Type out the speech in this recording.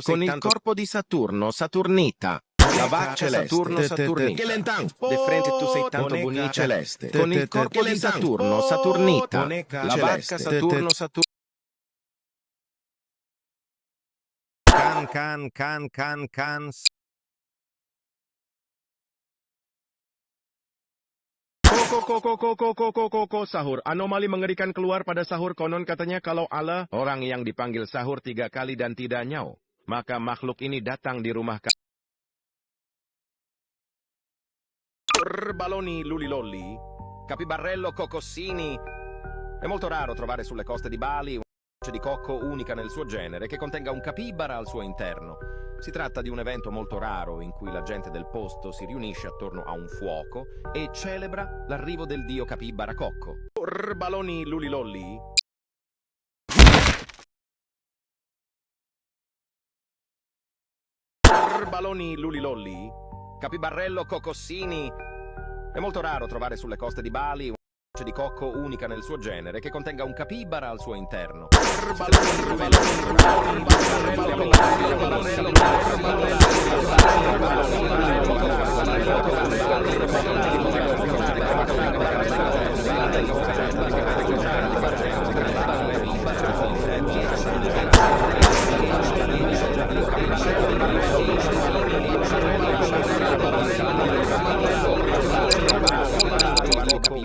Con il corpo di Saturno, Saturnita. La vacca Saturno, Saturnita. De frente tu sei tanto bonita celeste. Con il corpo di Saturno, Saturnita. La vacca Saturno, Saturnita. Can. Koko sahur. Anomali mengerikan keluar pada sahur. Konon katanya kalau Allah, orang yang dipanggil sahur 3 kali dan tidak nyau, maka makhluk ini datang di rumah Baloni lulilolli, capibarello cocossini. È molto raro trovare sulle coste di Bali una specie di cocco unica nel suo genere che contenga un capibara al suo interno. Si tratta di un evento molto raro in cui la gente del posto si riunisce attorno a un fuoco e celebra l'arrivo del dio capibara cocco. Baloni lulilolli. Baloni lulilolli, capibarello cocossini. È molto raro trovare sulle coste di Bali una specie di cocco unica nel suo genere che contenga un capibara al suo interno.